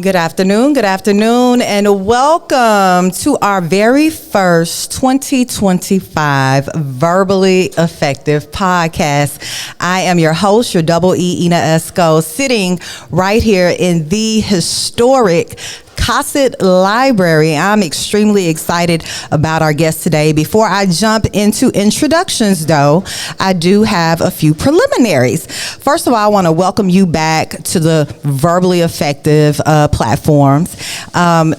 Good afternoon, and welcome to our very first 2025 Verbally Effective podcast. I am your host, your double E, Ina Esco, sitting right here in the historic Cossitt Library. I'm extremely excited about our guest today. Before I jump into introductions, though, I do have a few preliminaries. First of all, I want to welcome you back to the Verbally Effective platforms.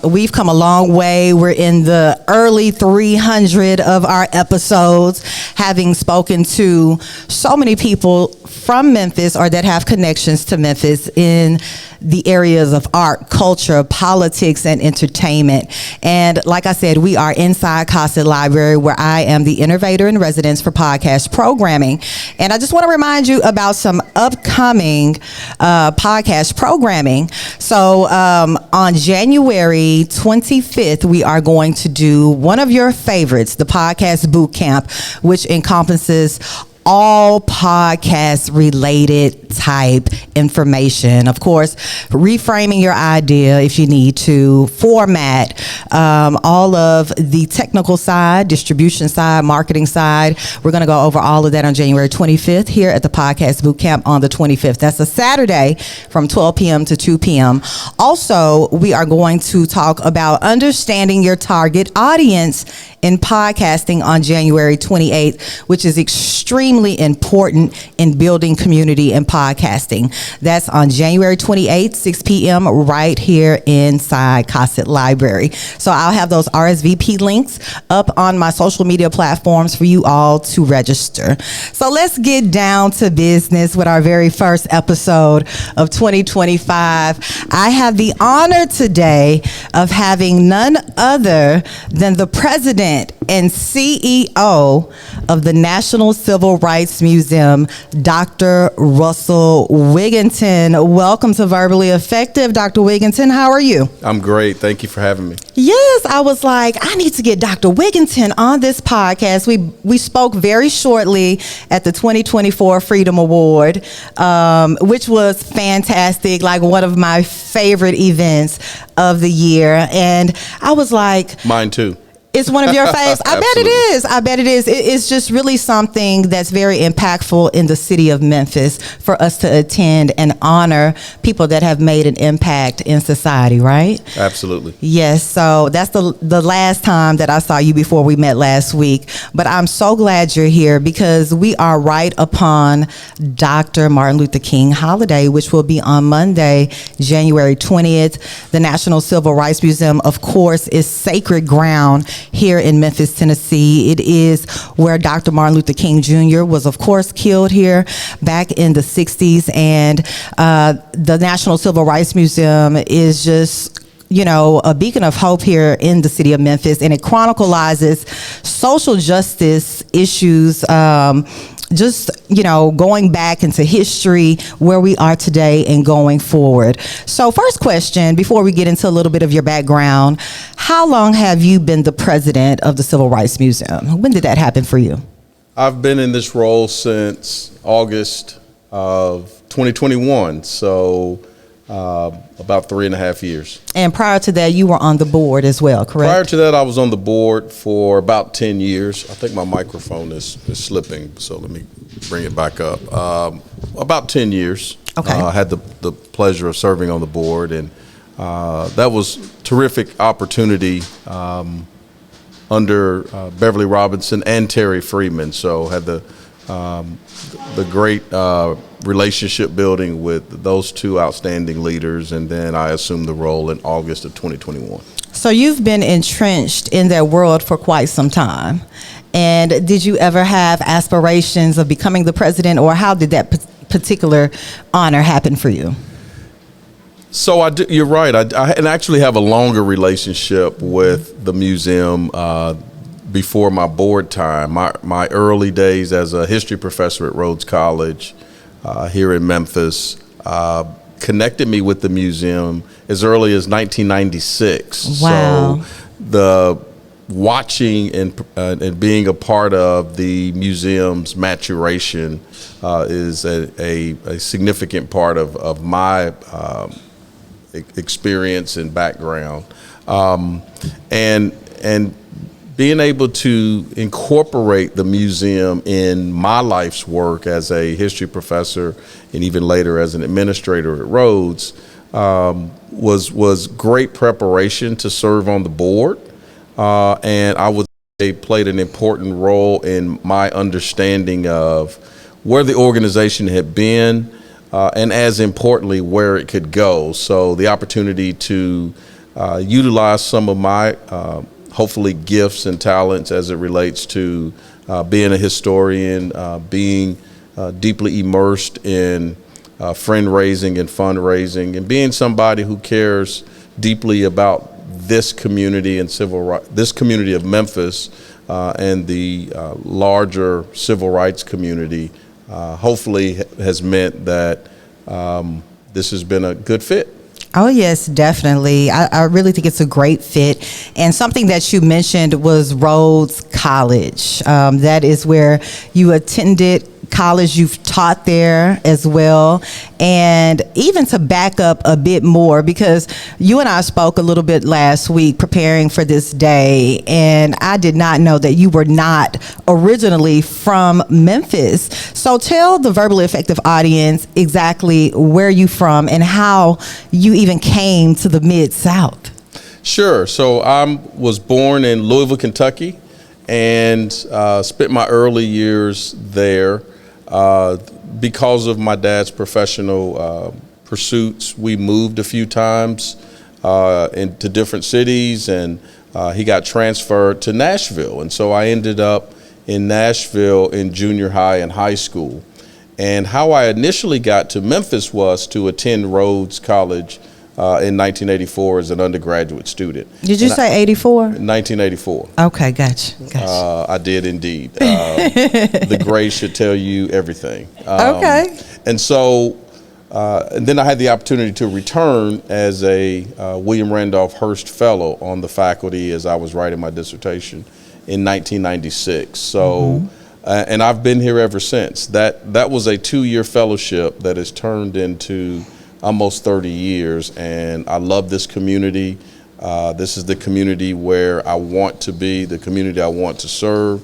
We've come a long way. We're in the early 300 of our episodes, having spoken to so many people from Memphis or that have connections to Memphis in the areas of art, culture, politics, and entertainment. And like I said, we are inside Cossitt Library, where I am the innovator in residence for podcast programming. And I just want to remind you about some upcoming podcast programming. So on January 25th, we are going to do one of your favorites, the Podcast Boot Camp, which encompasses all podcast related type information. Of course, reframing your idea if you need to, format, all of the technical side, distribution side, marketing side. We're going to go over all of that on January 25th here at the Podcast Boot Camp on the 25th. That's a Saturday from 12 p.m. to 2 p.m. Also, we are going to talk about understanding your target audience in podcasting on January 28th, which is extremely important in building community and podcasting. That's on January 28th, 6 p.m. right here inside Cossitt Library. So I'll have those RSVP links up on my social media platforms for you all to register. So let's get down to business with our very first episode of 2025. I have the honor today of having none other than the president and CEO of the National Civil Rights Museum, Dr. Russell Wigginton. Welcome to Verbally Effective, Dr. Wigginton. How are you? I'm great. Thank you for having me. Yes, I was like, I need to get Dr. Wigginton on this podcast. We spoke very shortly at the 2024 Freedom Award, which was fantastic, like one of my favorite events of the year. And I was like, mine too. It's one of your faves. I bet it is. It's just really something that's very impactful in the city of Memphis for us to attend and honor people that have made an impact in society, right? Absolutely. Yes. So that's the last time that I saw you before we met last week. But I'm so glad you're here because we are right upon Dr. Martin Luther King holiday, which will be on Monday, January 20th. The National Civil Rights Museum, of course, is sacred ground here in Memphis, Tennessee. It is where Dr. Martin Luther King Jr. was, of course, killed here back in the 60s. And the National Civil Rights Museum is just, you know, a beacon of hope here in the city of Memphis. And it chronicles social justice issues, just, you know, going back into history, where we are today and going forward. So first question, before we get into a little bit of your background, how long have you been the president of the Civil Rights Museum? When did that happen for you? I've been in this role since August of 2021, so about 3.5 years. And prior to that, you were on the board as well, correct? Prior to that, I was on the board for about 10 years. I think my microphone is slipping, so let me bring it back up. About 10 years. Okay. I had the pleasure of serving on the board, and that was a terrific opportunity under Beverly Robinson and Terry Freeman. So had the great relationship building with those two outstanding leaders, and then I assumed the role in August of 2021. So you've been entrenched in that world for quite some time. And did you ever have aspirations of becoming the president, or how did that particular honor happen for you? So you're right. I actually have a longer relationship with the museum before my board time. My early days as a history professor at Rhodes College here in Memphis connected me with the museum as early as 1996. Wow. So the watching and being a part of the museum's maturation is a significant part of my experience and background, and being able to incorporate the museum in my life's work as a history professor and even later as an administrator at Rhodes was great preparation to serve on the board, and I would say played an important role in my understanding of where the organization had been, and as importantly, where it could go. So the opportunity to utilize some of my hopefully gifts and talents as it relates to being a historian, being deeply immersed in friend raising and fundraising, and being somebody who cares deeply about this community and this community of Memphis and the larger civil rights community, hopefully has meant that this has been a good fit. Oh, yes, definitely. I really think it's a great fit. And something that you mentioned was Rhodes College. That is where you attended college. You've taught there as well. And even to back up a bit more, because you and I spoke a little bit last week preparing for this day, and I did not know that you were not originally from Memphis. So tell the Verbally Effective audience exactly where you from and how you even came to the Mid-South. Sure. So I was born in Louisville, Kentucky, and spent my early years there. Because of my dad's professional pursuits, we moved a few times into different cities, and he got transferred to Nashville. And so I ended up in Nashville in junior high and high school. And how I initially got to Memphis was to attend Rhodes College in 1984 as an undergraduate student. Did you say 84? 1984. Okay, gotcha. I did indeed. The grade should tell you everything. Okay. And so, and then I had the opportunity to return as a William Randolph Hearst Fellow on the faculty as I was writing my dissertation in 1996. So, and I've been here ever since. That was a 2-year fellowship that has turned into almost 30 years, and I love this community. This is the community where I want to be, the community I want to serve,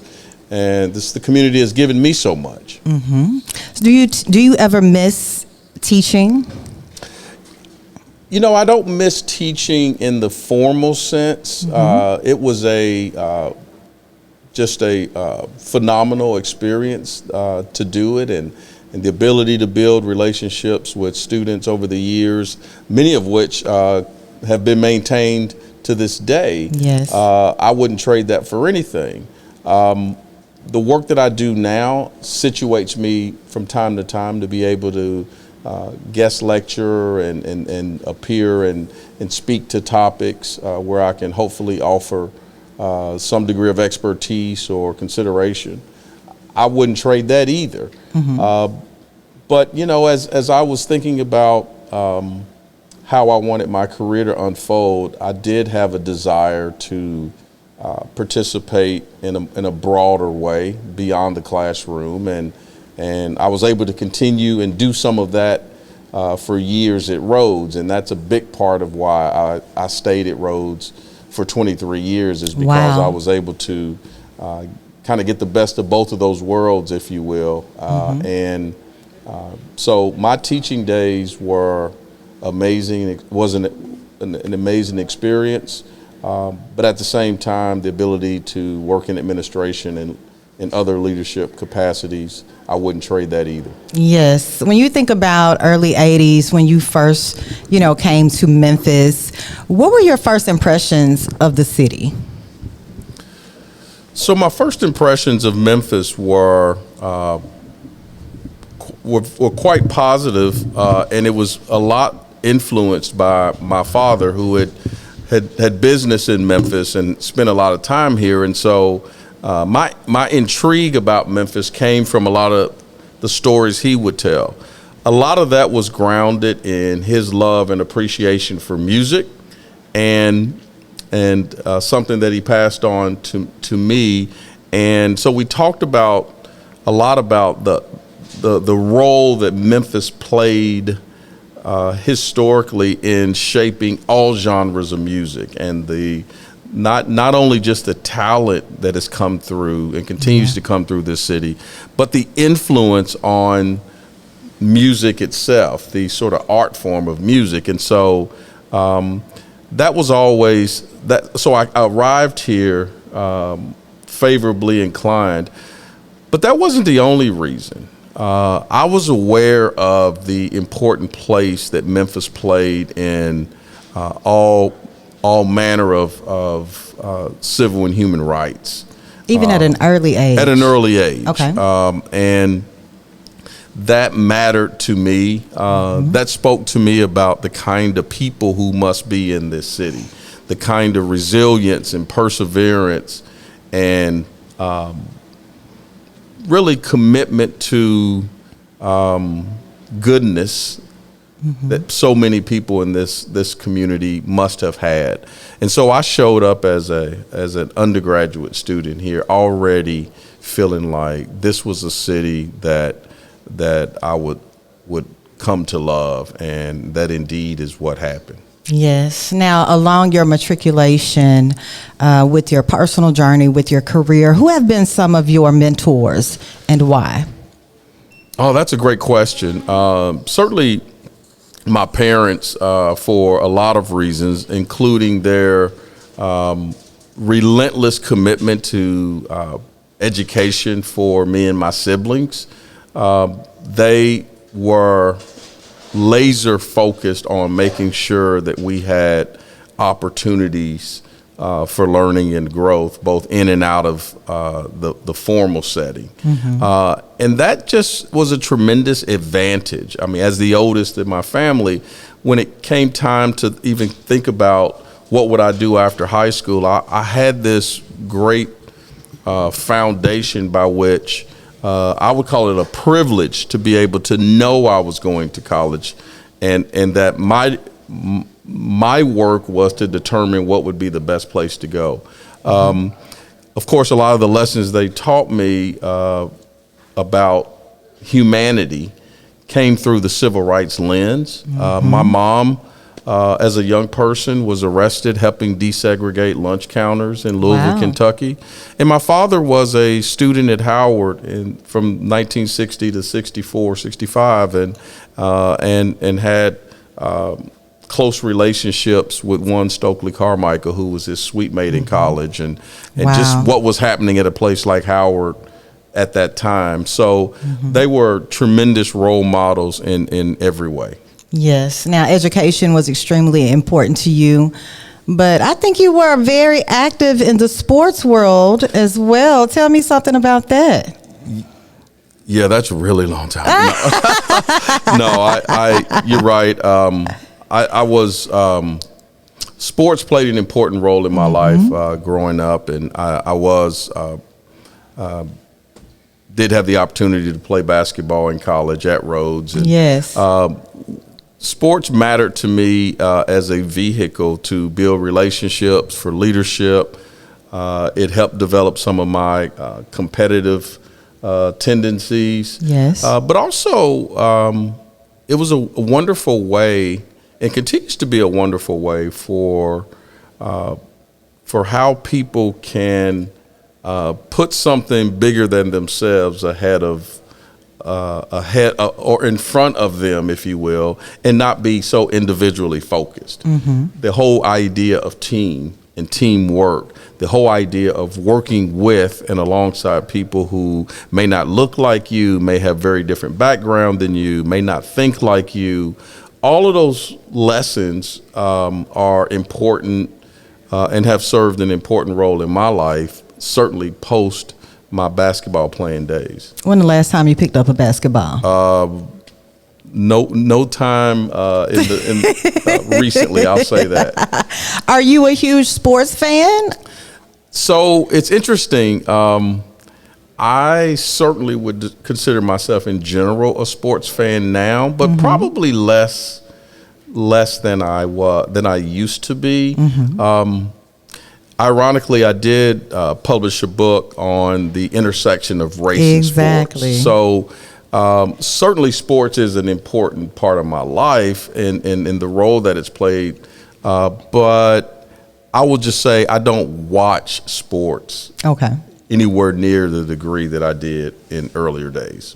and this is the community that's given me so much. So do you ever miss teaching? You know, I don't miss teaching in the formal sense. It was just a phenomenal experience to do it, and the ability to build relationships with students over the years, many of which have been maintained to this day. Yes. I wouldn't trade that for anything. The work that I do now situates me from time to time to be able to guest lecture and appear and speak to topics where I can hopefully offer some degree of expertise or consideration. I wouldn't trade that either. But, you know, as I was thinking about how I wanted my career to unfold, I did have a desire to participate in a broader way beyond the classroom. And I was able to continue and do some of that for years at Rhodes. And that's a big part of why I stayed at Rhodes for 23 years is because I was able to kind of get the best of both of those worlds, if you will. And so my teaching days were amazing. It was an amazing experience, but at the same time, the ability to work in administration and in other leadership capacities, I wouldn't trade that either. Yes. When you think about early 80s, when you first, came to Memphis, what were your first impressions of the city? So my first impressions of Memphis were quite positive, and it was a lot influenced by my father, who had business in Memphis and spent a lot of time here. And so my intrigue about Memphis came from a lot of the stories he would tell. A lot of that was grounded in his love and appreciation for music, and something that he passed on to me. And so we talked a lot about the role that Memphis played historically in shaping all genres of music, and the not only just the talent that has come through and continues to come through this city, but the influence on music itself, the sort of art form of music. And so that was always that. So I arrived here favorably inclined, but that wasn't the only reason. I was aware of the important place that Memphis played in all manner of civil and human rights. Even at an early age. At an early age. Okay. And that mattered to me. That spoke to me about the kind of people who must be in this city, the kind of resilience and perseverance and really commitment to goodness that so many people in this community must have had. And so I showed up as an undergraduate student here already feeling like this was a city that I would come to love, and that indeed is what happened. Yes. Now, along your matriculation, with your personal journey, with your career, who have been some of your mentors and why? Oh, that's a great question. Certainly my parents, for a lot of reasons, including their relentless commitment to education for me and my siblings. They were laser focused on making sure that we had opportunities for learning and growth, both in and out of the formal setting. And that just was a tremendous advantage. I mean, as the oldest in my family, when it came time to even think about what would I do after high school, I had this great foundation by which I would call it a privilege to be able to know I was going to college, and that my work was to determine what would be the best place to go. Of course, a lot of the lessons they taught me about humanity came through the civil rights lens. My mom, as a young person, was arrested helping desegregate lunch counters in Louisville, Kentucky. And my father was a student at Howard from 1960 to 64, 65, and had close relationships with one Stokely Carmichael, who was his suite mate in college, and just what was happening at a place like Howard at that time. So they were tremendous role models in every way. Yes. Now, education was extremely important to you, but I think you were very active in the sports world as well. Tell me something about that. Yeah, that's a really long time. No, you're right. I was, sports played an important role in my life growing up, and I did have the opportunity to play basketball in college at Rhodes. And, yes. Sports mattered to me as a vehicle to build relationships, for leadership. It helped develop some of my competitive tendencies. Yes. But also, it was a wonderful way, and continues to be a wonderful way for how people can put something bigger than themselves ahead or in front of them, if you will, and not be so individually focused. The whole idea of team and teamwork, the whole idea of working with and alongside people who may not look like you, may have very different background than you, may not think like you. All of those lessons are important and have served an important role in my life, certainly post my basketball playing days. When the last time you picked up a basketball? No time recently, I'll say that. Are you a huge sports fan? So it's interesting. I certainly would consider myself in general a sports fan now, but probably less than I used to be. Ironically, I did publish a book on the intersection of race and sports. So Certainly sports is an important part of my life and the role that it's played. But I will just say I don't watch sports anywhere near the degree that I did in earlier days.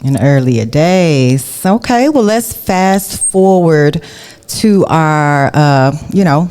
Okay, well, let's fast forward to our,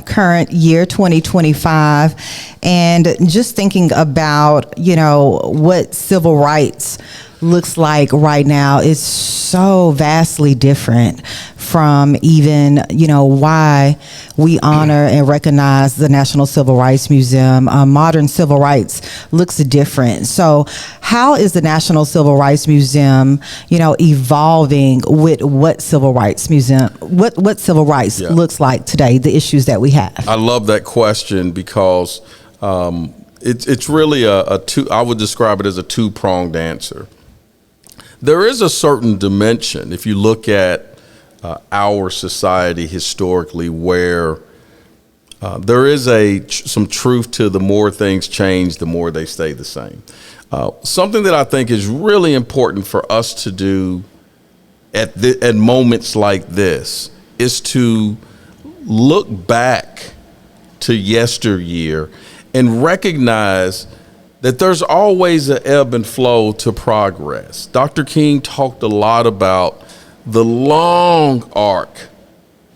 current year, 2025, and just thinking about, what civil rights looks like right now is so vastly different from even, why we honor and recognize the National Civil Rights Museum. Modern civil rights looks different. So how is the National Civil Rights Museum, evolving with what civil rights museum, what civil rights looks like today, the issues that we have? I love that question because it's really I would describe it as a two-pronged answer. There is a certain dimension, if you look at our society historically, where there is some truth to the more things change, the more they stay the same. Something that I think is really important for us to do at moments like this is to look back to yesteryear and recognize that there's always an ebb and flow to progress. Dr. King talked a lot about the long arc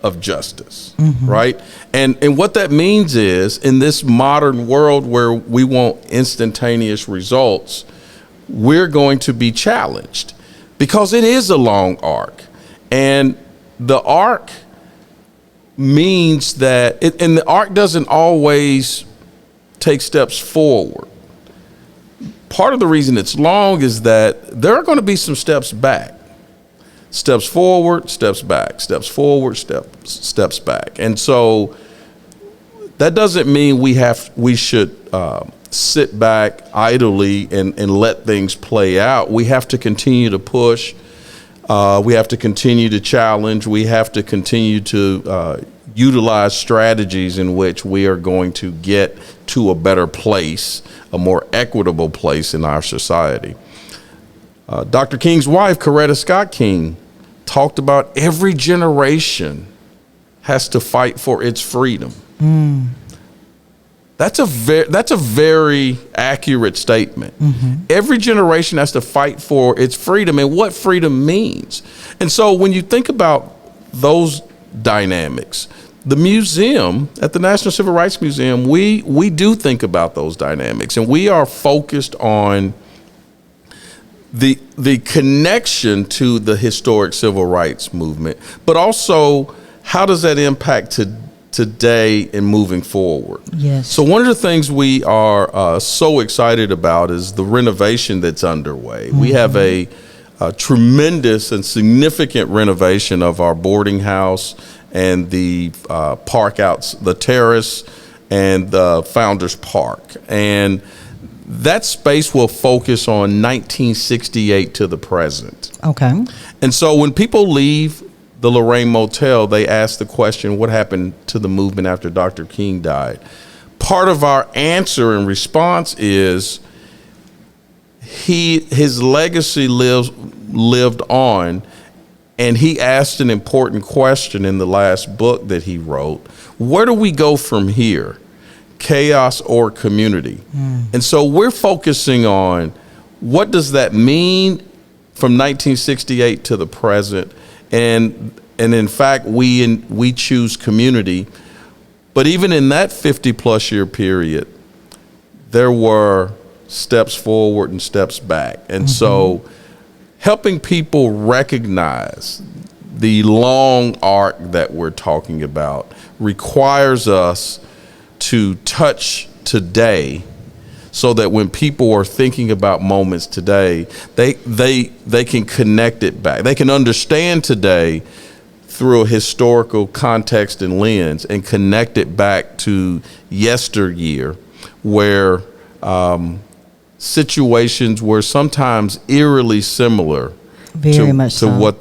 of justice, right? And what that means is, in this modern world where we want instantaneous results, we're going to be challenged because it is a long arc. And the arc means that, and the arc doesn't always take steps forward. Part of the reason it's long is that there are going to be some steps back. Steps forward, steps back, steps forward, steps back. And so that doesn't mean we should sit back idly and let things play out. We have to continue to push. We have to continue to challenge. We have to continue to utilize strategies in which we are going to get to a better place, a more equitable place in our society. Dr. King's wife, Coretta Scott King, talked about every generation has to fight for its freedom. That's a very accurate statement. Every generation has to fight for its freedom and what freedom means. And so when you think about those dynamics, the museum, at the National Civil Rights Museum, we do think about those dynamics, and we are focused on the connection to the historic civil rights movement, but also how does that impact today and moving forward? Yes. So one of the things we are so excited about is the renovation that's underway. We have a tremendous and significant renovation of our boarding house and the park outs, the terrace and the Founders Park. And that space will focus on 1968 to the present. Okay. And so when people leave the Lorraine Motel, they ask the question, what happened to the movement after Dr. King died? Part of our answer and response is his legacy lived on, and he asked an important question in the last book that he wrote. Where do we go from here? Chaos or community? And so we're focusing on what does that mean from 1968 to the present, and in fact we choose community. But even in that 50+ year period, there were steps forward and steps back. And so helping people recognize the long arc that we're talking about requires us to touch today, so that when people are thinking about moments today, they can connect it back. They can understand today through a historical context and lens and connect it back to yesteryear, where situations were sometimes eerily similar to what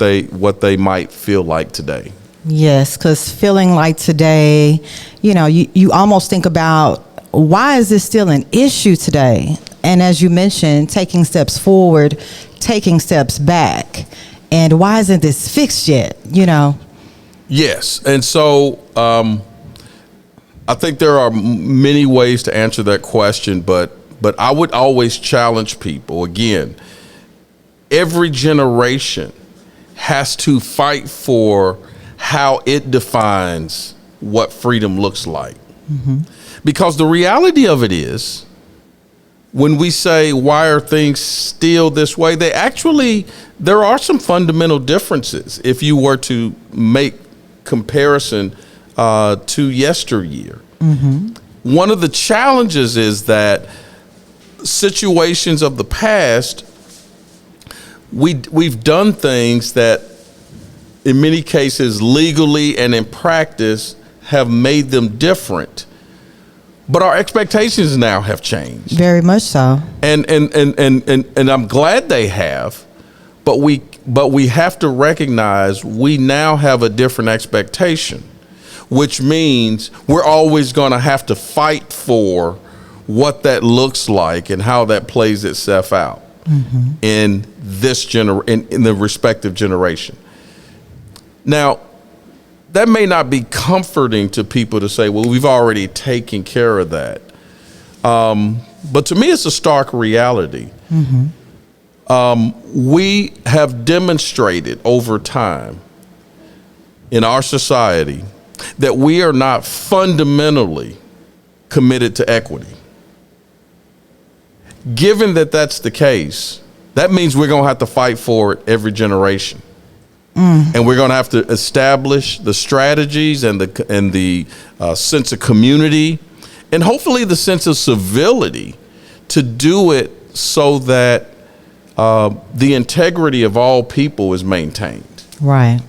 they might feel like today. Yes, because feeling like today, you almost think about, why is this still an issue today? And as you mentioned, taking steps forward, taking steps back. and why isn't this fixed yet? Yes. And so I think there are many ways to answer that question, but I would always challenge people. Again, every generation has to fight for how it defines what freedom looks like. Mm-hmm. Because the reality of it is, when we say, why are things still this way? There are some fundamental differences if you were to make comparison to yesteryear. Mm-hmm. One of the challenges is that situations of the past, we've done things that in many cases legally and in practice have made them different. But our expectations now have changed. Very much so. And I'm glad they have, but we have to recognize we now have a different expectation, which means we're always going to have to fight for what that looks like and how that plays itself out in this in the respective generation. Now, that may not be comforting to people to say, well, we've already taken care of that. But to me, it's a stark reality. We have demonstrated over time in our society that we are not fundamentally committed to equity. Given that that's the case, that means we're going to have to fight for it every generation. And we're going to have to establish the strategies and the sense of community and hopefully the sense of civility to do it so that the integrity of all people is maintained. Right.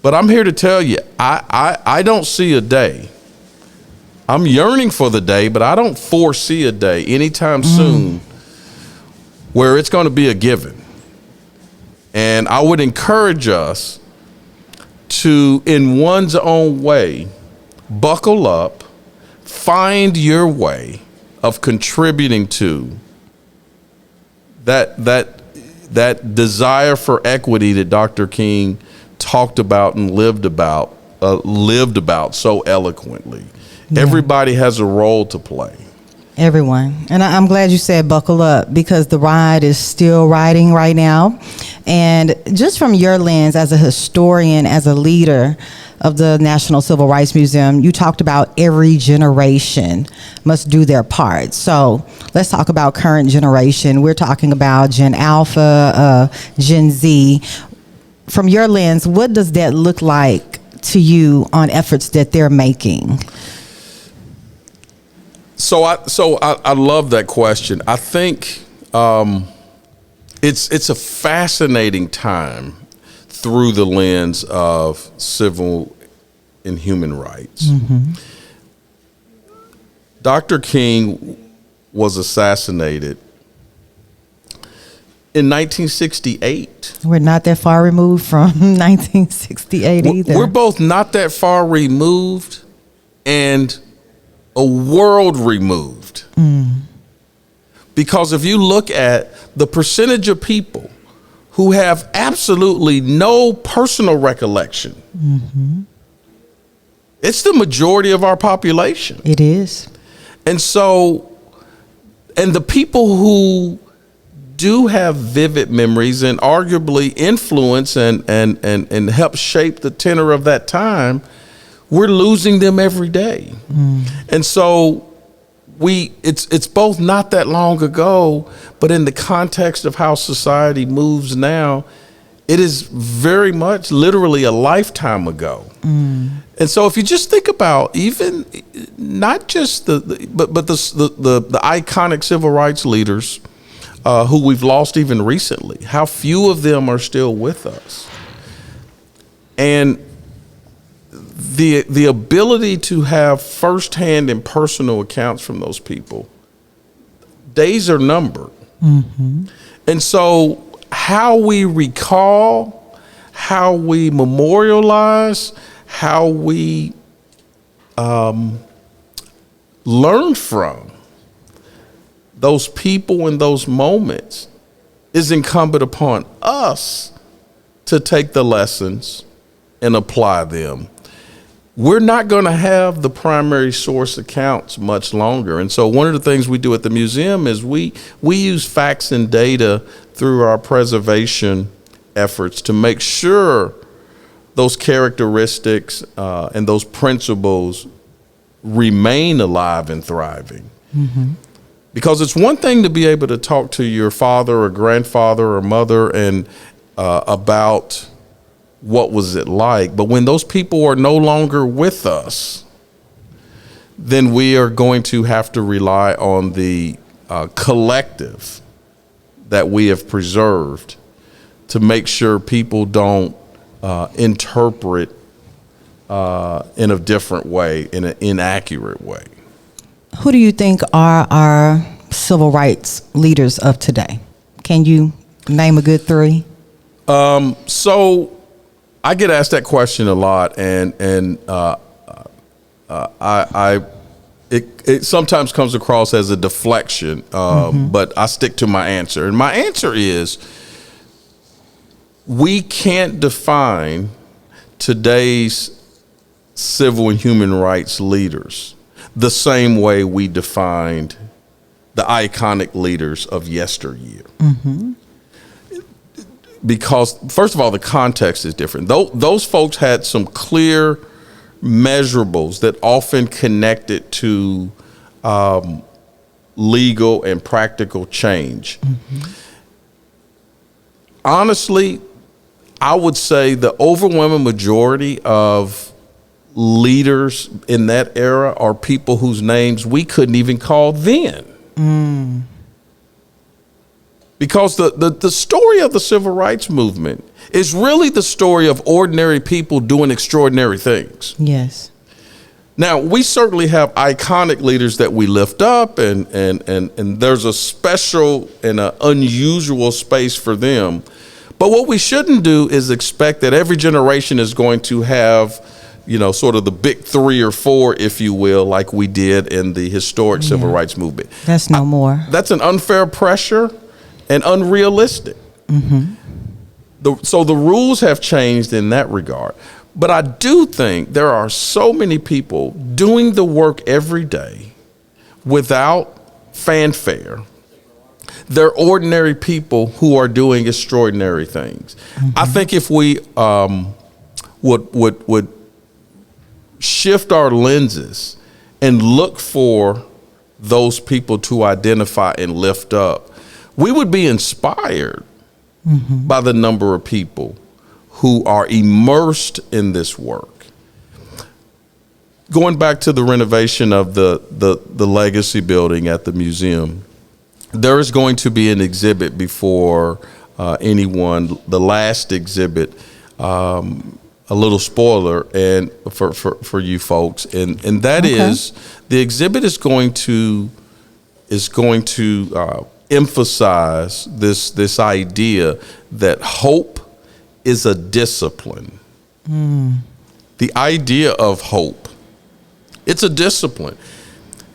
But I'm here to tell you, I don't see a day. I'm yearning for the day, but I don't foresee a day anytime soon where it's going to be a given. And I would encourage us to, in one's own way, buckle up, find your way of contributing to that desire for equity that Dr. King talked about and lived about so eloquently. Yeah. Everybody has a role to play. Everyone. And I'm glad you said buckle up, because the ride is still riding right now. And just from your lens as a historian, as a leader of the National Civil Rights Museum, you talked about every generation must do their part. So let's talk about current generation. We're talking about Gen Alpha, Gen Z. From your lens, what does that look like to you on efforts that they're making? So I love that question. I think it's a fascinating time through the lens of civil and human rights. Dr. King was assassinated in 1968. We're not that far removed from 1968 either. We're both not that far removed and a world removed. Because if you look at the percentage of people who have absolutely no personal recollection, it's the majority of our population. It is. And so, and the people who do have vivid memories and arguably influence and help shape the tenor of that time, we're losing them every day. And so it's both not that long ago, but in the context of how society moves now, it is very much literally a lifetime ago. And so if you just think about even not just the iconic civil rights leaders who we've lost even recently, how few of them are still with us. And the ability to have firsthand and personal accounts from those people, days are numbered. And so how we recall, how we memorialize, how we learn from those people and those moments is incumbent upon us to take the lessons and apply them. We're not going to have the primary source accounts much longer. And so one of the things we do at the museum is we use facts and data through our preservation efforts to make sure those characteristics and those principles remain alive and thriving. Mm-hmm. Because it's one thing to be able to talk to your father or grandfather or mother and about what was it like, but when those people are no longer with us, then we are going to have to rely on the collective that we have preserved to make sure people don't interpret in a different way, in an inaccurate way. Who do you think are our civil rights leaders of today? Can you name a good three? So I get asked that question a lot, and it sometimes comes across as a deflection, but I stick to my answer. And my answer is, we can't define today's civil and human rights leaders the same way we defined the iconic leaders of yesteryear. Mm-hmm. Because, first of all, the context is different. Those folks had some clear measurables that often connected to legal and practical change. Mm-hmm. Honestly, I would say the overwhelming majority of leaders in that era are people whose names we couldn't even call then. Mm. Because the story of the civil rights movement is really the story of ordinary people doing extraordinary things. Yes. Now, we certainly have iconic leaders that we lift up, and there's a special and an unusual space for them. But what we shouldn't do is expect that every generation is going to have, sort of the big three or four, if you will, like we did in the historic civil rights movement. That's no more. That's an unfair pressure and unrealistic. Mm-hmm. So the rules have changed in that regard. But I do think there are so many people doing the work every day without fanfare. They're ordinary people who are doing extraordinary things. Mm-hmm. I think if we would shift our lenses and look for those people to identify and lift up, we would be inspired by the number of people who are immersed in this work. Going back to the renovation of the legacy building at the museum, there is going to be an exhibit before anyone, the last exhibit, a little spoiler and for you folks, and that is the exhibit is going to emphasize this idea that hope is a discipline. The idea of hope, it's a discipline.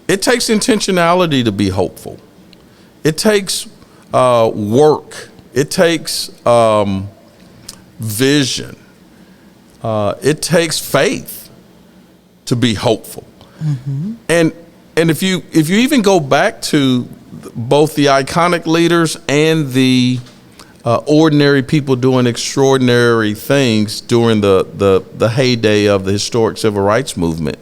It takes intentionality to be hopeful. It takes work. It takes vision. It takes faith to be hopeful. Mm-hmm. And if you even go back to both the iconic leaders and the ordinary people doing extraordinary things during the heyday of the historic civil rights movement,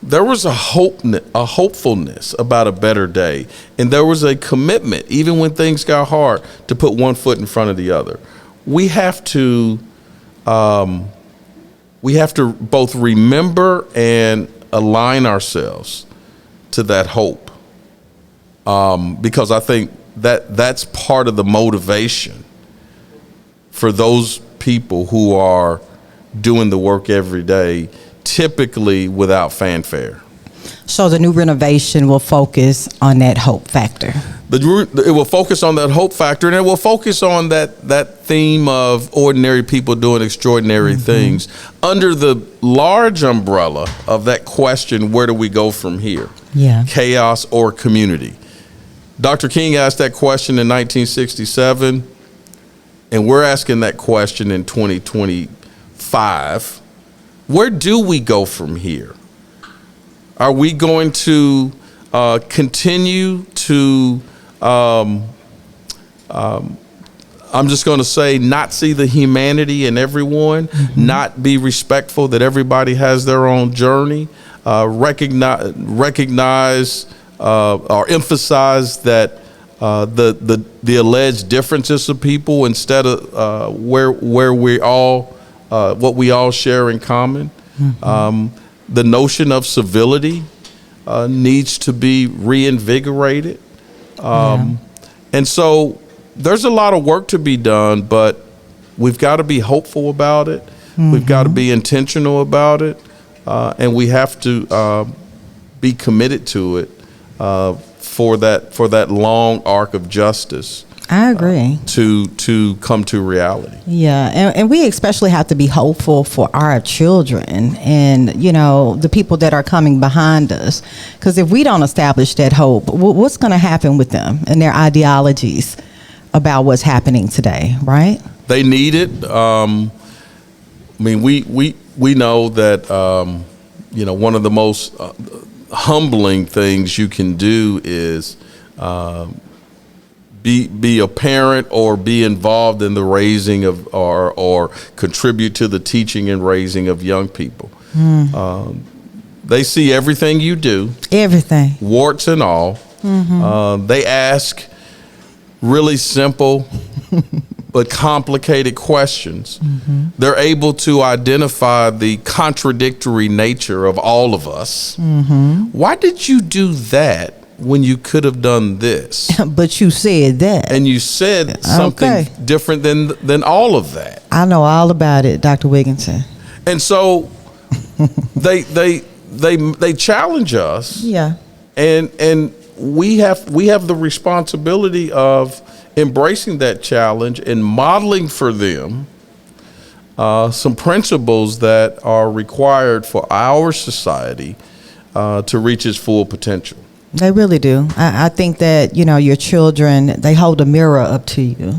there was a hopefulness about a better day, and there was a commitment, even when things got hard, to put one foot in front of the other. We have to both remember and align ourselves to that hope, because I think that's part of the motivation for those people who are doing the work every day, typically without fanfare. So the new renovation will focus on that hope factor. It will focus on that hope factor, and it will focus on that theme of ordinary people doing extraordinary things under the large umbrella of that question, where do we go from here? Yeah. Chaos or community? Dr. King asked that question in 1967, and we're asking that question in 2025. Where do we go from here? Are we going to continue to, I'm just going to say, not see the humanity in everyone, not be respectful that everybody has their own journey, recognize or emphasize that the alleged differences of people instead of where we all what we all share in common. The notion of civility needs to be reinvigorated, and so there's a lot of work to be done, but we've got to be hopeful about it. We've got to be intentional about it, and we have to be committed to it for that long arc of justice. I agree. To come to reality. Yeah, and we especially have to be hopeful for our children and, the people that are coming behind us. Because if we don't establish that hope, what's going to happen with them and their ideologies about what's happening today, right? They need it. I mean, we know that, one of the most humbling things you can do is be a parent or be involved in the raising of or contribute to the teaching and raising of young people. They see everything you do, everything, warts and all. They ask really simple but complicated questions. They're able to identify the contradictory nature of all of us. Why did you do that when you could have done this? But you said that. And you said something different than all of that. I know all about it, Dr. Wigginton. And so they challenge us. Yeah. And we have the responsibility of embracing that challenge and modeling for them some principles that are required for our society to reach its full potential. They really do. I think that, your children, they hold a mirror up to you.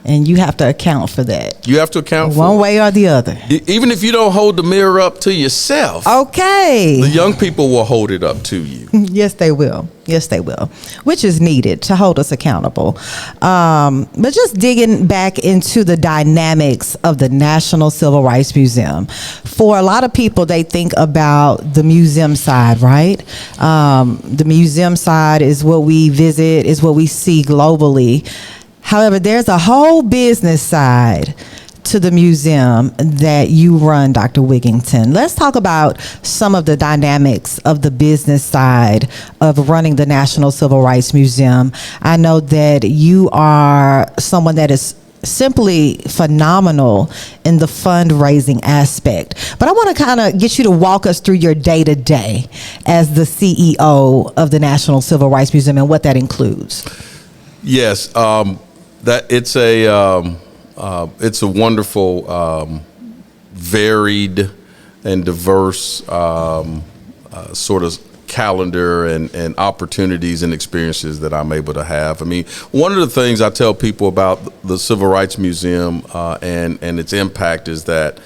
And you have to account for that. You have to account for one way or the other. Even if you don't hold the mirror up to yourself. Okay. The young people will hold it up to you. Yes, they will. Yes, they will. Which is needed to hold us accountable. But just digging back into the dynamics of the National Civil Rights Museum. For a lot of people, they think about the museum side, right? The museum side is what we visit, is what we see globally. However, there's a whole business side to the museum that you run, Dr. Wigginton. Let's talk about some of the dynamics of the business side of running the National Civil Rights Museum. I know that you are someone that is simply phenomenal in the fundraising aspect. But I want to kind of get you to walk us through your day-to-day as the CEO of the National Civil Rights Museum and what that includes. Yes, that it's a wonderful, varied and diverse sort of calendar and opportunities and experiences that I'm able to have. I mean, one of the things I tell people about the Civil Rights Museum and its impact is that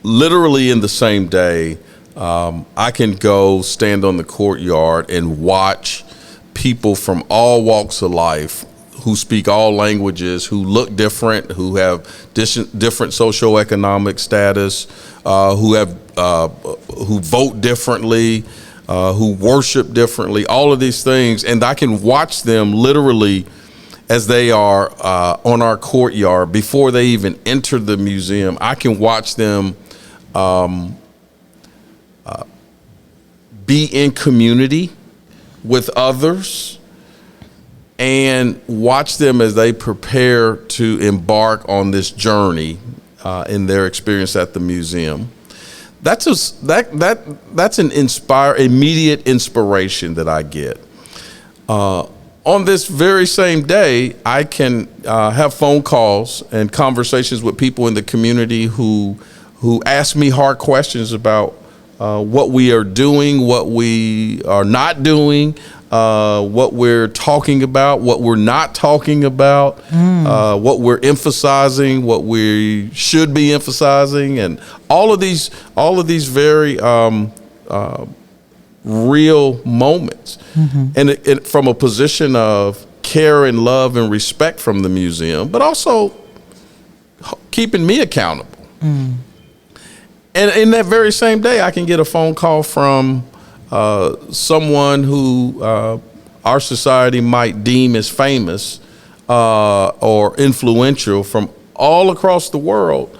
literally in the same day, I can go stand on the courtyard and watch people from all walks of life who speak all languages, who look different, who have different socioeconomic status, who vote differently, who worship differently, all of these things. And I can watch them literally as they are on our courtyard before they even enter the museum. I can watch them be in community with others and watch them as they prepare to embark on this journey in their experience at the museum. That's an immediate inspiration that I get. On this very same day, I can have phone calls and conversations with people in the community who ask me hard questions about what we are doing, what we are not doing, what we're talking about, what we're not talking about, what we're emphasizing, what we should be emphasizing, and all of these very real moments, and it from a position of care and love and respect from the museum, but also keeping me accountable. And in that very same day, I can get a phone call from someone who our society might deem as famous or influential from all across the world,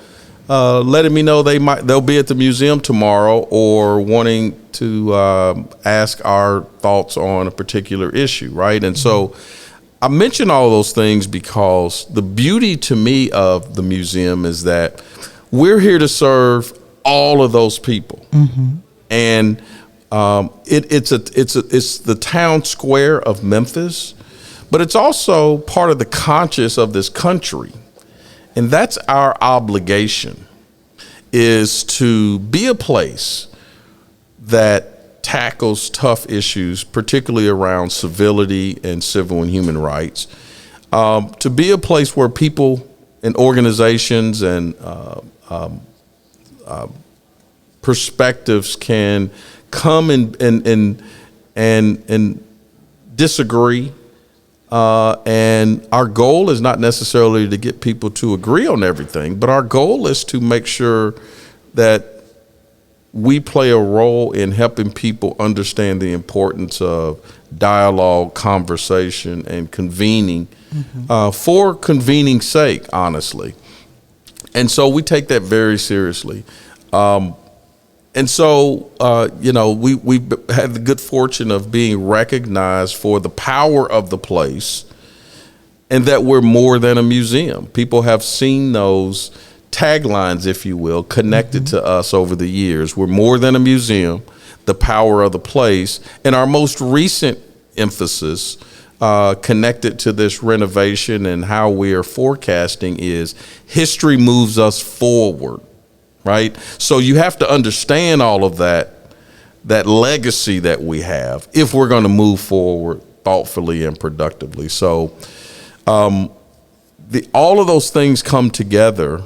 letting me know they'll be at the museum tomorrow or wanting to ask our thoughts on a particular issue, right? And so I mention all those things because the beauty to me of the museum is that we're here to serve all of those people, and it's the town square of Memphis, but it's also part of the conscience of this country, and that's our obligation, is to be a place that tackles tough issues, particularly around civility and civil and human rights, to be a place where people and organizations and perspectives can come and disagree, and our goal is not necessarily to get people to agree on everything, but our goal is to make sure that we play a role in helping people understand the importance of dialogue, conversation, and convening for convening's sake, honestly. And so we take that very seriously. And so, we've had the good fortune of being recognized for the power of the place and that we're more than a museum. People have seen those taglines, if you will, connected to us over the years. We're more than a museum, the power of the place. And our most recent emphasis connected to this renovation and how we are forecasting is history moves us forward, right? So you have to understand all of that legacy that we have if we're going to move forward thoughtfully and productively. So all of those things come together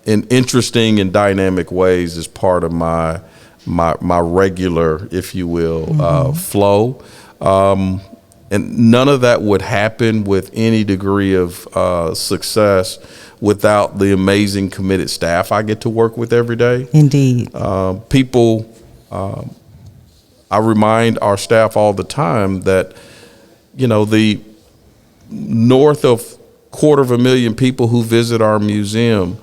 in interesting and dynamic ways as part of my regular, if you will, flow. And none of that would happen with any degree of success without the amazing committed staff I get to work with every day. Indeed. People, I remind our staff all the time that, the north of 250,000 people who visit our museum,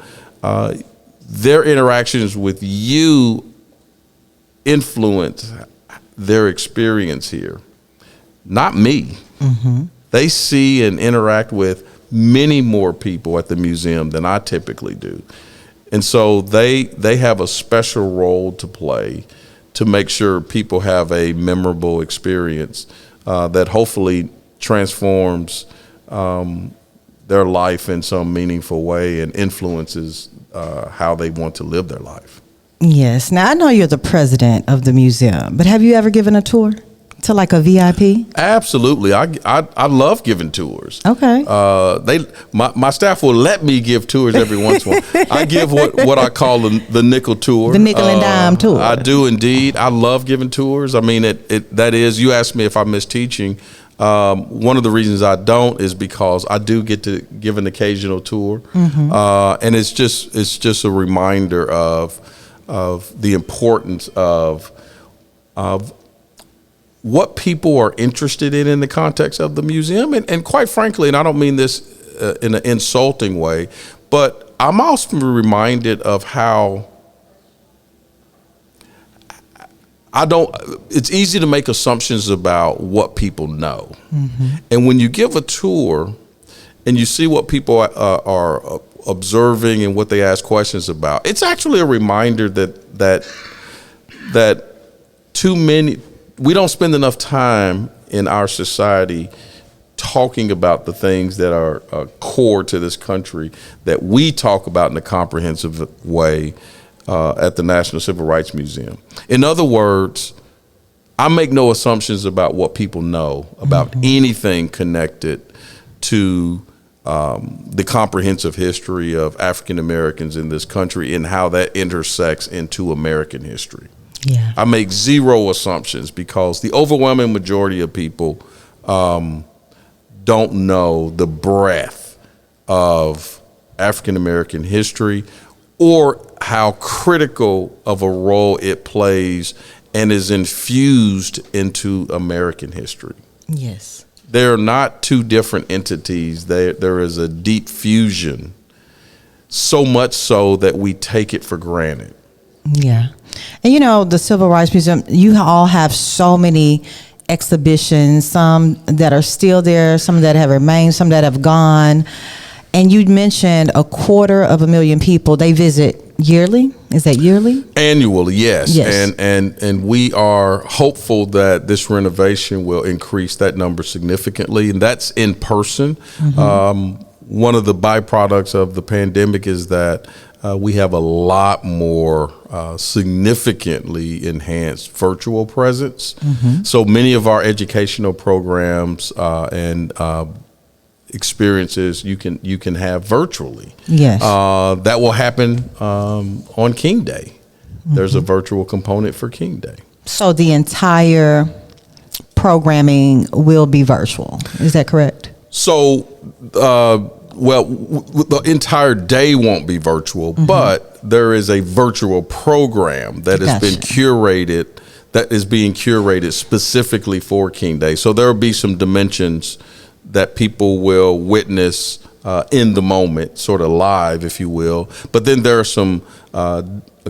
their interactions with you influence their experience here, not me. They see and interact with many more people at the museum than I typically do. And so they have a special role to play to make sure people have a memorable experience that hopefully transforms their life in some meaningful way and influences how they want to live their life. Yes. Now, I know you're the president of the museum, but have you ever given a tour to like a VIP? Absolutely. I love giving tours. Okay. My staff will let me give tours every once in a while. I give what I call the nickel tour. The nickel and dime tour. I do indeed. I love giving tours. I mean, that is, you asked me if I miss teaching. One of the reasons I don't is because I do get to give an occasional tour. And it's just a reminder of the importance of what people are interested in the context of the museum. And quite frankly, and I don't mean this in an insulting way, but I'm often reminded of how it's easy to make assumptions about what people know. And when you give a tour and you see what people are observing and what they ask questions about, it's actually a reminder that we don't spend enough time in our society talking about the things that are core to this country that we talk about in a comprehensive way at the National Civil Rights Museum. In other words, I make no assumptions about what people know about anything connected to the comprehensive history of African Americans in this country and how that intersects into American history. Yeah. I make zero assumptions because the overwhelming majority of people don't know the breadth of African American history or how critical of a role it plays and is infused into American history. Yes. They're not two different entities. There is a deep fusion, so much so that we take it for granted. Yeah. And, you know, the Civil Rights Museum, you all have so many exhibitions, some that are still there, some that have remained, some that have gone. And you mentioned 250,000 people they visit yearly. Is that yearly? Annually, yes. Yes. And we are hopeful that this renovation will increase that number significantly, and that's in person. One of the byproducts of the pandemic is that we have a lot more significantly enhanced virtual presence. So many of our educational programs and experiences you can have virtually. Yes. That will happen on King Day. There's a virtual component for King Day. So the entire programming will be virtual. Is that correct? So, the entire day won't be virtual, but there is a virtual program that has been curated, that is being curated specifically for King Day. So there will be some dimensions that people will witness in the moment, sort of live, if you will. But then there are some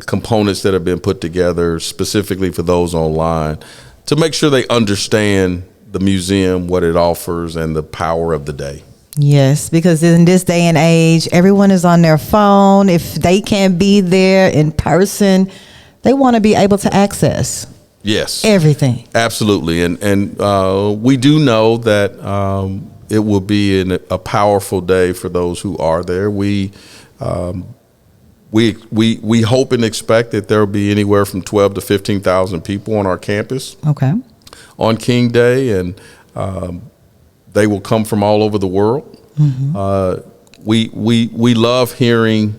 components that have been put together specifically for those online to make sure they understand the museum, what it offers, and the power of the day. Yes, because in this day and age, everyone is on their phone. If they can't be there in person, they want to be able to access everything. Absolutely. And we do know that it will be a powerful day for those who are there. We hope and expect that there will be anywhere from 12 to 15,000 people on our campus. Okay. On King Day, and they will come from all over the world. We love hearing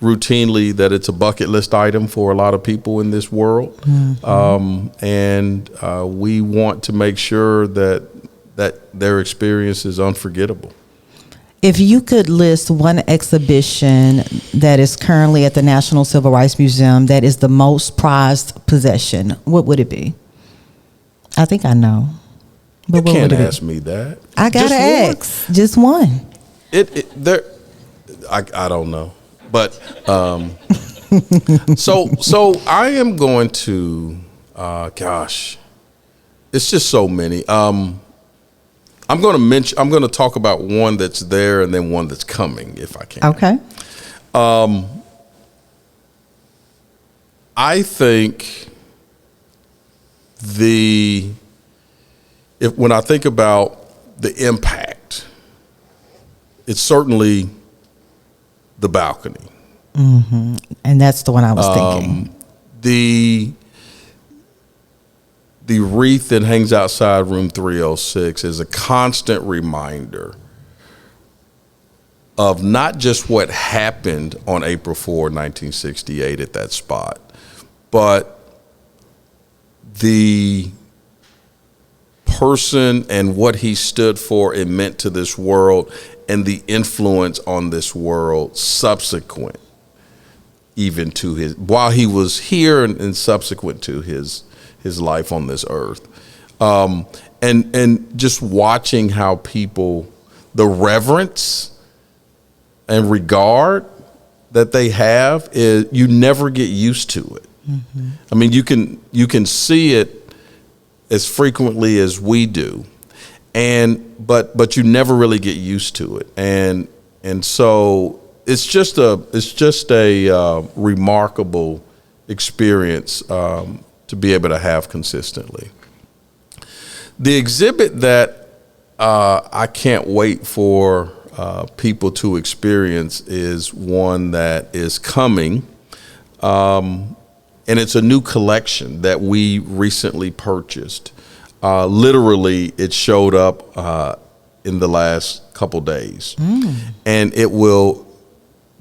routinely that it's a bucket list item for a lot of people in this world, and we want to make sure that their experience is unforgettable. If you could list one exhibition that is currently at the National Civil Rights Museum that is the most prized possession, what would it be? I think I know. But you can't ask me that. I gotta ask. Just one. I don't know. But so I am going to gosh, it's just so many. I'm going to talk about one that's there and then one that's coming, if I can. Okay. I think when I think about the impact, it's certainly the balcony. And that's the one I was thinking. The wreath that hangs outside room 306 is a constant reminder of not just what happened on April 4, 1968 at that spot, but the person and what he stood for and meant to this world, and the influence on this world subsequent even to his, while he was here and subsequent to his life on this earth. And just watching how people, the reverence and regard that they have, is you never get used to it. I mean, you can see it as frequently as we do, but you never really get used to it, and so it's just a remarkable experience to be able to have consistently. The exhibit that I can't wait for people to experience is one that is coming, and and it's a new collection that we recently purchased. Literally, it showed up in the last couple days, and it will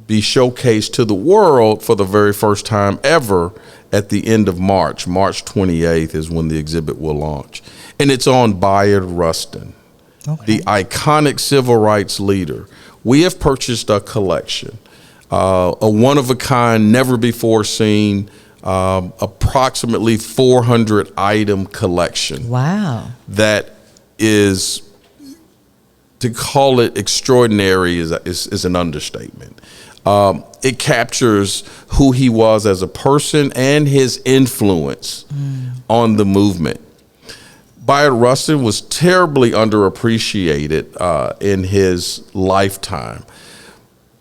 be showcased to the world for the very first time ever at the end of March. March 28th is when the exhibit will launch. And it's on Bayard Rustin, the iconic civil rights leader. We have purchased a collection, a one-of-a-kind, never-before-seen, approximately 400 item collection. Wow. That is, to call it extraordinary is an understatement. It captures who he was as a person and his influence on the movement. Bayard Rustin was terribly underappreciated in his lifetime.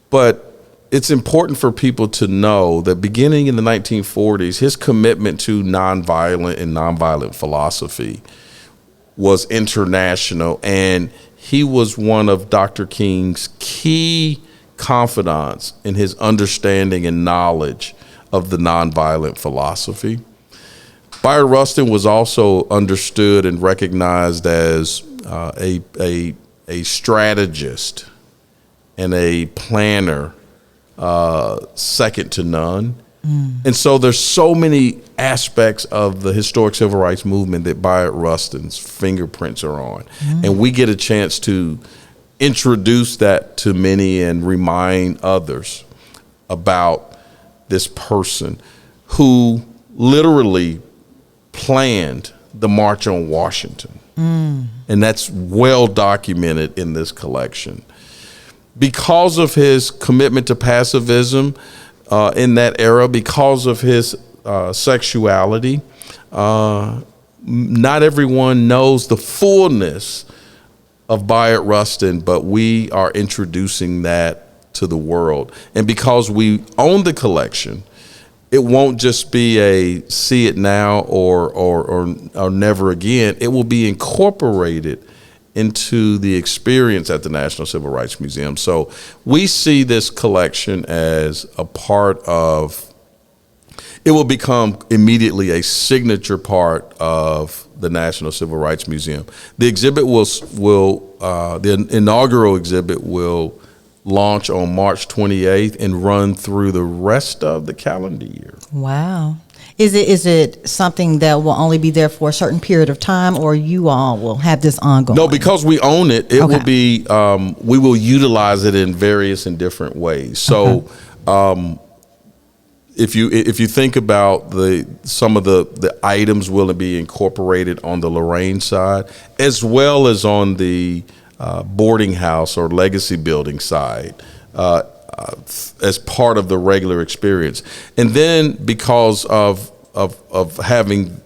But it's important for people to know that beginning in the 1940s, his commitment to nonviolent philosophy was international, and he was one of Dr. King's key confidants in his understanding and knowledge of the nonviolent philosophy. Bayard Rustin was also understood and recognized as a strategist and a planner, second to none. And so there's so many aspects of the historic civil rights movement that Bayard Rustin's fingerprints are on. And we get a chance to introduce that to many and remind others about this person who literally planned the March on Washington. And that's well documented in this collection. Because of his commitment to pacifism in that era, because of his sexuality, not everyone knows the fullness of Bayard Rustin, but we are introducing that to the world. And because we own the collection, it won't just be a see it now or never again. It will be incorporated into the experience at the National Civil Rights Museum. So we see this collection as a part of, it will become immediately a signature part of the National Civil Rights Museum. The exhibit the inaugural exhibit will launch on March 28th and run through the rest of the calendar year. Wow. Is it something that will only be there for a certain period of time, or you all will have this ongoing? No, because we own it, it will be, we will utilize it in various and different ways. So if you think about some of the items will be incorporated on the Lorraine side, as well as on the boarding house or legacy building side, as part of the regular experience. And then because of having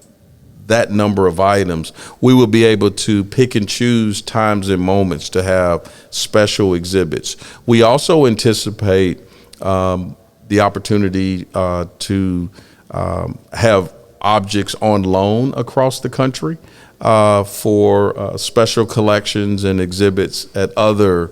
that number of items, we will be able to pick and choose times and moments to have special exhibits. We also anticipate the opportunity to have objects on loan across the country for special collections and exhibits at other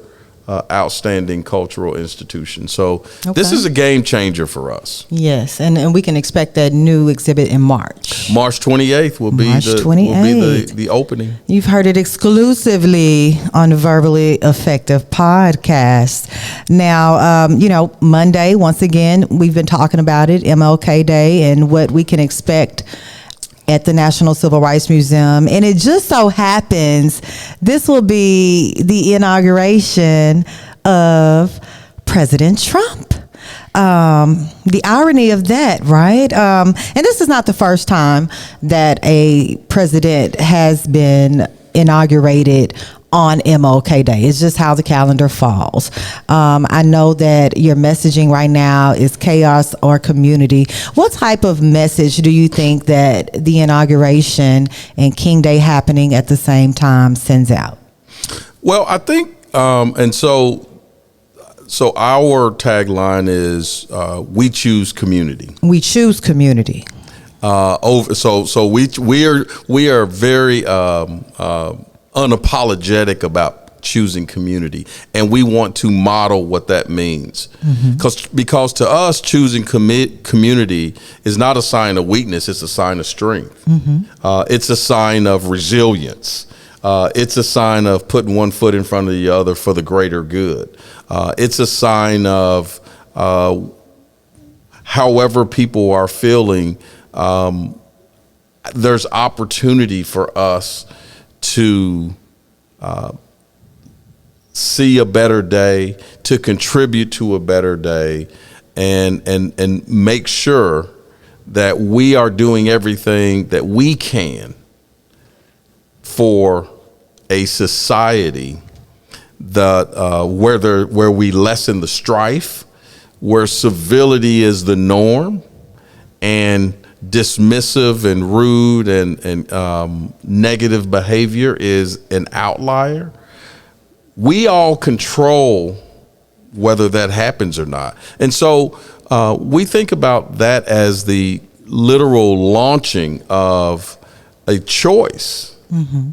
outstanding cultural institutions. So this is a game changer for us. Yes, and we can expect that new exhibit in March. March 28th will be the opening. You've heard it exclusively on the Verbally Effective podcast. Now, Monday, once again, we've been talking about it, MLK Day, and what we can expect at the National Civil Rights Museum. And it just so happens this will be the inauguration of President Trump. The irony of that, right? And this is not the first time that a president has been inaugurated on MLK Day. It's just how the calendar falls. I know that your messaging right now is chaos or community. What type of message do you think that the inauguration and King Day happening at the same time sends out? Well, I think, and so our tagline is we choose community. We choose community. We are very unapologetic about choosing community, and we want to model what that means. Because to us, choosing community is not a sign of weakness; it's a sign of strength. It's a sign of resilience. It's a sign of putting one foot in front of the other for the greater good. It's a sign of however people are feeling. There's opportunity for us to see a better day, to contribute to a better day, and make sure that we are doing everything that we can for a society that where we lessen the strife, where civility is the norm, and dismissive and rude and negative behavior is an outlier. We all control whether that happens or not. And so we think about that as the literal launching of a choice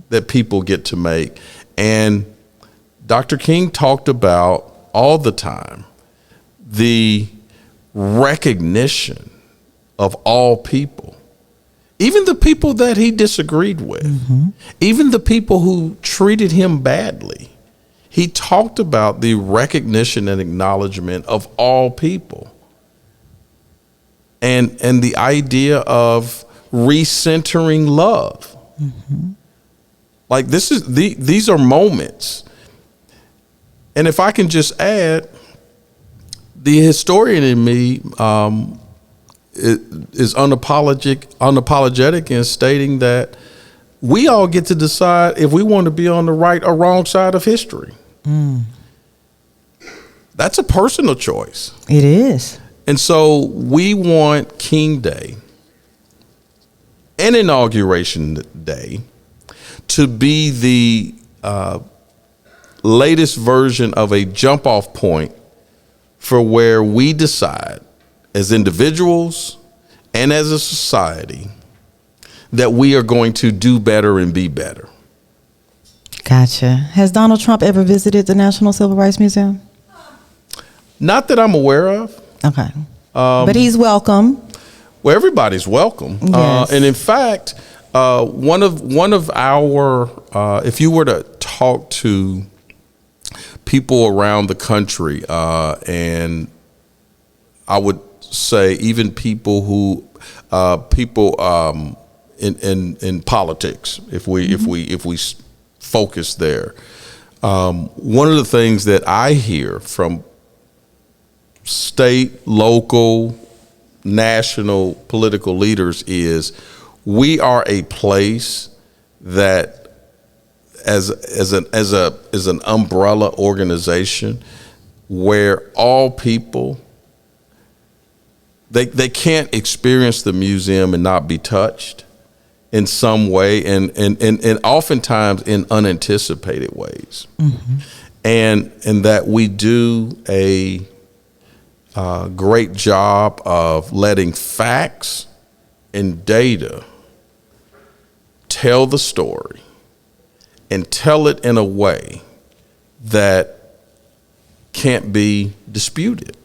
that people get to make. And Dr. King talked about all the time the recognition of all people, even the people that he disagreed with, even the people who treated him badly. He talked about the recognition and acknowledgement of all people, and the idea of recentering love. Like these are moments. And if I can just add, the historian in me is unapologetic in stating that we all get to decide if we want to be on the right or wrong side of history. That's a personal choice. It is. And so we want King Day and Inauguration Day to be the latest version of a jump off point for where we decide as individuals and as a society that we are going to do better and be better. Gotcha. Has Donald Trump ever visited the National Civil Rights Museum? Not that I'm aware of. Okay. But he's welcome. Well, everybody's welcome. Yes. And in fact, one of our, if you were to talk to people around the country, and I would say even people who, in politics, if we focus there, one of the things that I hear from state, local, national political leaders is we are a place that as an umbrella organization where all people they can't experience the museum and not be touched in some way, and oftentimes in unanticipated ways. And that we do a great job of letting facts and data tell the story and tell it in a way that can't be disputed.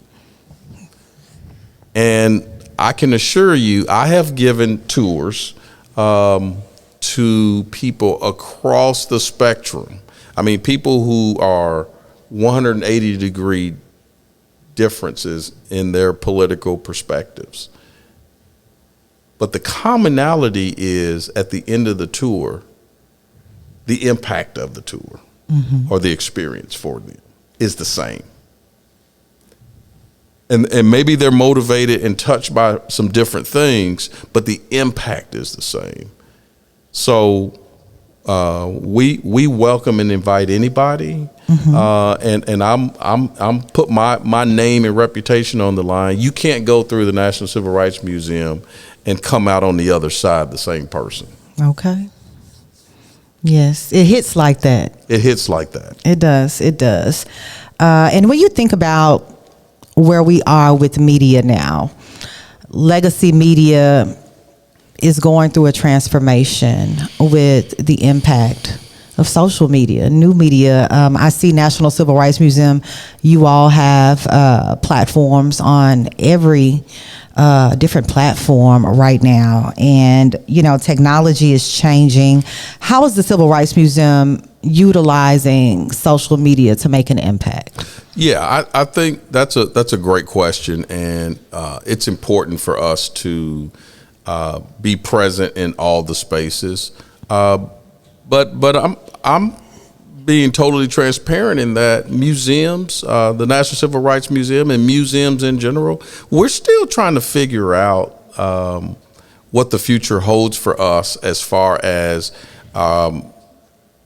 And I can assure you, I have given tours to people across the spectrum. I mean, people who are 180-degree differences in their political perspectives. But the commonality is, at the end of the tour, the impact of the tour or the experience for them is the same. And maybe they're motivated and touched by some different things, but the impact is the same. So we welcome and invite anybody, and I'm put my name and reputation on the line. You can't go through the National Civil Rights Museum and come out on the other side the same person. Okay. Yes, it hits like that. It hits like that. It does. It does. And when you think about where we are with media now, legacy media is going through a transformation with the impact of social media, new media. I see National Civil Rights Museum, you all have platforms on every different platform right now. And, technology is changing. How is the Civil Rights Museum utilizing social media to make an impact? Yeah, I think that's a great question, and it's important for us to be present in all the spaces. But I'm being totally transparent in that museums, the National Civil Rights Museum and museums in general, we're still trying to figure out what the future holds for us as far as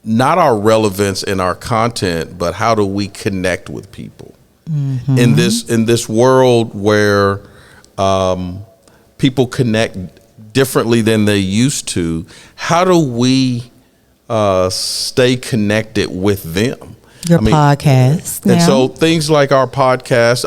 not our relevance in our content, but how do we connect with people in this world where people connect differently than they used to. How do we stay connected with them? Your podcast, and so things like our podcast.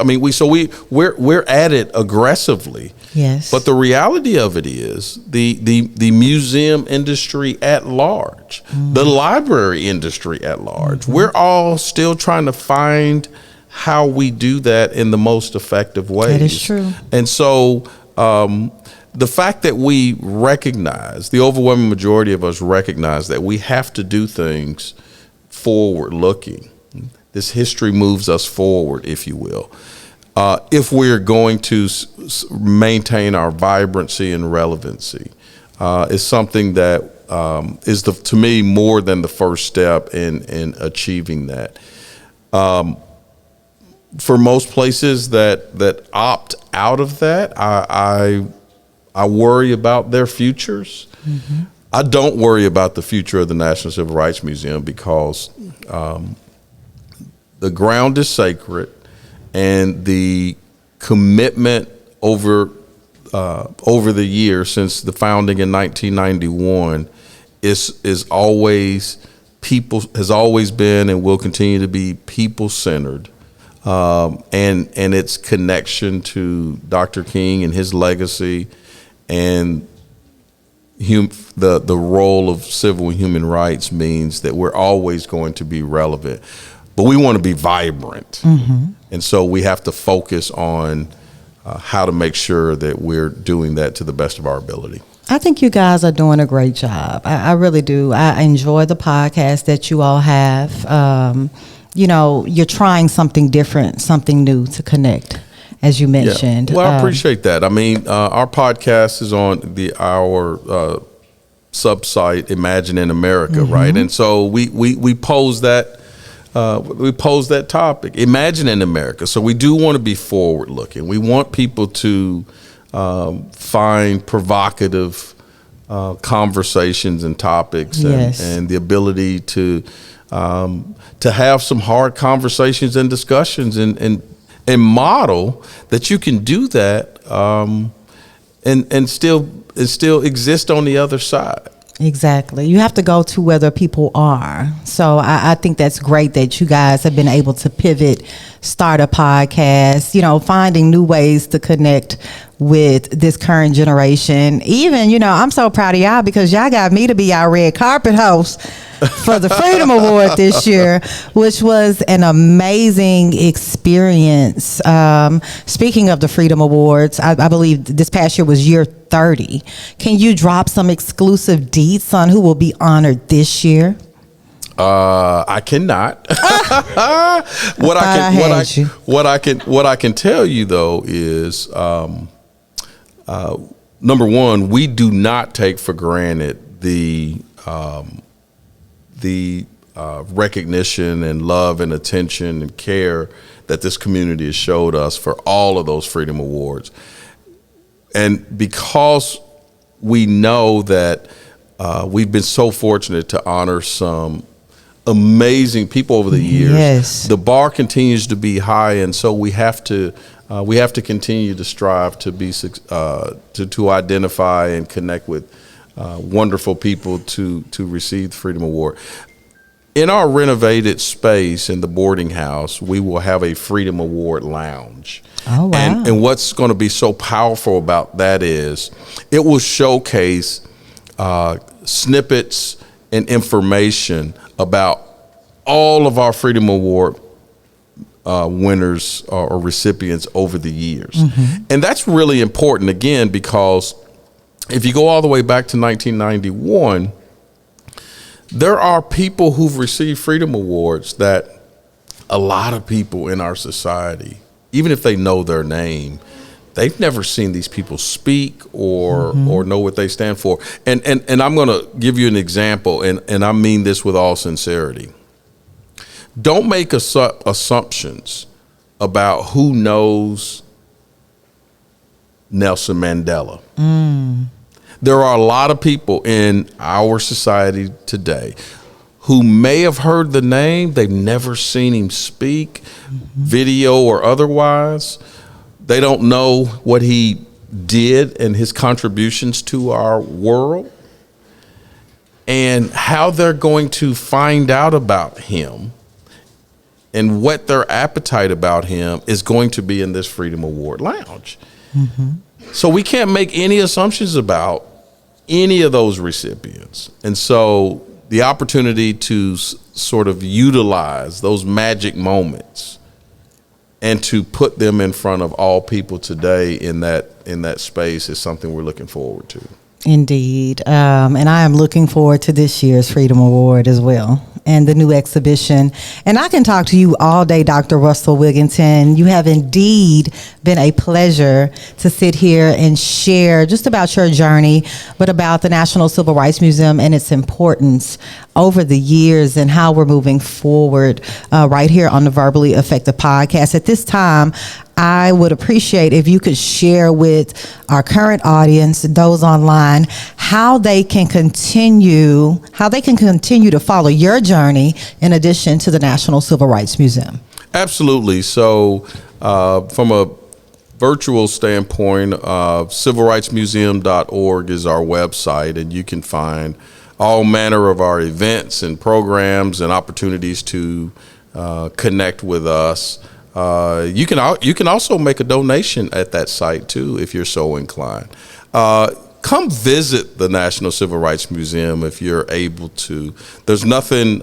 We're at it aggressively. Yes. But the reality of it is the museum industry at large, the library industry at large, we're all still trying to find how we do that in the most effective ways. That is true. And so the fact that we recognize, the overwhelming majority of us recognize that we have to do things forward looking. This history moves us forward, if you will. If we're going to maintain our vibrancy and relevancy, is something that is, to me, more than the first step in achieving that. For most places that opt out of that, I worry about their futures. I don't worry about the future of the National Civil Rights Museum because the ground is sacred, and the commitment over the years since the founding in 1991 is always has always been and will continue to be people-centered. And its connection to Dr. King and his legacy and the role of civil and human rights means that we're always going to be relevant, but we want to be vibrant. And so we have to focus on how to make sure that we're doing that to the best of our ability. I think you guys are doing a great job. I really do. I enjoy the podcast that you all have. You're trying something different, something new to connect, as you mentioned. Yeah. Well, I appreciate that. Our podcast is on our sub-site, Imagine in America, right? And so we pose that topic, Imagine in America. So we do want to be forward-looking. We want people to find provocative conversations and topics, and the ability to have some hard conversations and discussions, and model that you can do that and still exist on the other side. Exactly. You have to go to where the people are. So I think that's great that you guys have been able to pivot, start a podcast, finding new ways to connect with this current generation. Even, I'm so proud of y'all because y'all got me to be our red carpet host for the Freedom Award this year, which was an amazing experience. Speaking of the Freedom Awards, I believe this past year was year 30. Can you drop some exclusive deets on who will be honored this year? I cannot. What I can tell you though is, number one, we do not take for granted the recognition and love and attention and care that this community has showed us for all of those Freedom Awards. And because we know that we've been so fortunate to honor some amazing people over the years, the bar continues to be high, and so we have to continue to strive to be to identify and connect with wonderful people to receive the Freedom Award. In our renovated space in the boarding house, we will have a Freedom Award lounge. Oh, wow. And what's going to be so powerful about that is it will showcase snippets and information about all of our Freedom Award winners or recipients over the years. And that's really important, again, because if you go all the way back to 1991, there are people who've received Freedom Awards that a lot of people in our society, even if they know their name, they've never seen these people speak or know what they stand for. And I'm going to give you an example, and I mean this with all sincerity. Don't make assumptions about who knows Nelson Mandela. There are a lot of people in our society today who may have heard the name, they've never seen him speak, video or otherwise. They don't know what he did and his contributions to our world, and how they're going to find out about him and what their appetite about him is going to be in this Freedom Award Lounge. So we can't make any assumptions about any of those recipients. And so the opportunity to sort of utilize those magic moments and to put them in front of all people today in that space is something we're looking forward to. Indeed. And I am looking forward to this year's Freedom Award as well, and the new exhibition. And I can talk to you all day, Dr. Russell Wigginton. You have indeed been a pleasure to sit here and share just about your journey, but about the National Civil Rights Museum and its importance over the years and how we're moving forward right here on the Verbally Effective podcast. At this time, I would appreciate if you could share with our current audience, those online, how they can continue to follow your journey in addition to the National Civil Rights Museum. Absolutely. So from a virtual standpoint, civilrightsmuseum.org is our website, and you can find all manner of our events and programs and opportunities to connect with us. You can also make a donation at that site too, if you're so inclined. Come visit the National Civil Rights Museum if you're able to. There's nothing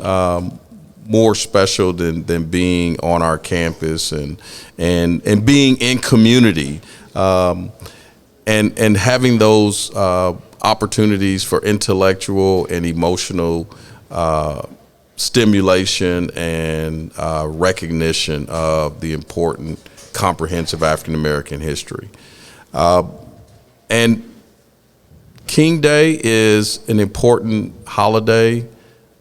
more special than being on our campus and being in community, and having those opportunities for intellectual and emotional stimulation and recognition of the important comprehensive African American history. And King Day is an important holiday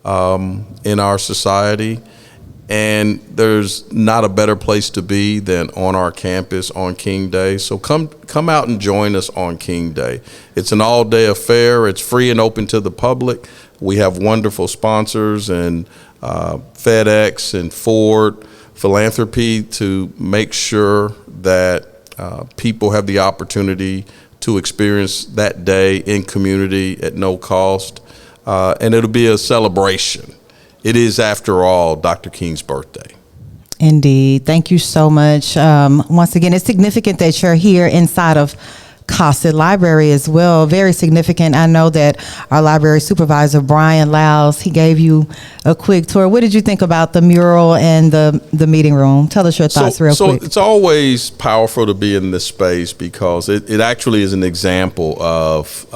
in our society, and there's not a better place to be than on our campus on King Day. So come out and join us on King Day. It's an all-day affair. It's free and open to the public. We have wonderful sponsors and FedEx and Ford Philanthropy to make sure that people have the opportunity to experience that day in community at no cost. And it'll be a celebration. It is, after all, Dr. King's birthday. Indeed. Thank you so much. Once again, it's significant that you're here inside of Cossitt Library as well. Very significant. I know that our library supervisor, Brian Lyles, he gave you a quick tour. What did you think about the mural and the meeting room? Tell us your thoughts real quick. So it's always powerful to be in this space because it actually is an example of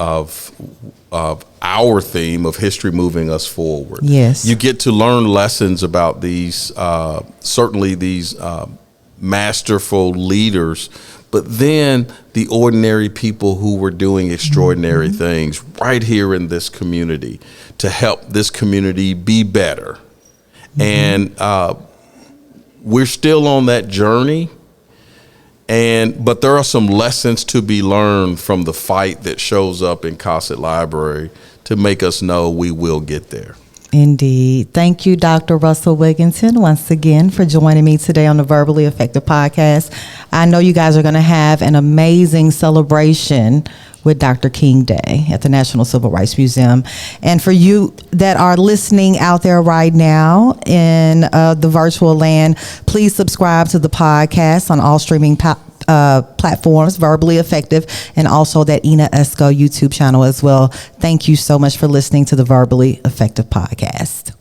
our theme of history moving us forward. Yes. You get to learn lessons about these, certainly these masterful leaders, but then the ordinary people who were doing extraordinary things right here in this community to help this community be better. And we're still on that journey. But there are some lessons to be learned from the fight that shows up in Cossitt Library to make us know we will get there. Indeed. Thank you, Dr. Russell Wigginton, once again for joining me today on the Verbally Effective podcast. I know you guys are going to have an amazing celebration with Dr. King Day at the National Civil Rights Museum. And for you that are listening out there right now in the virtual land, please subscribe to the podcast on all streaming platforms, Verbally Effective, and also that Ina Esco YouTube channel as well. Thank you so much for listening to the Verbally Effective podcast.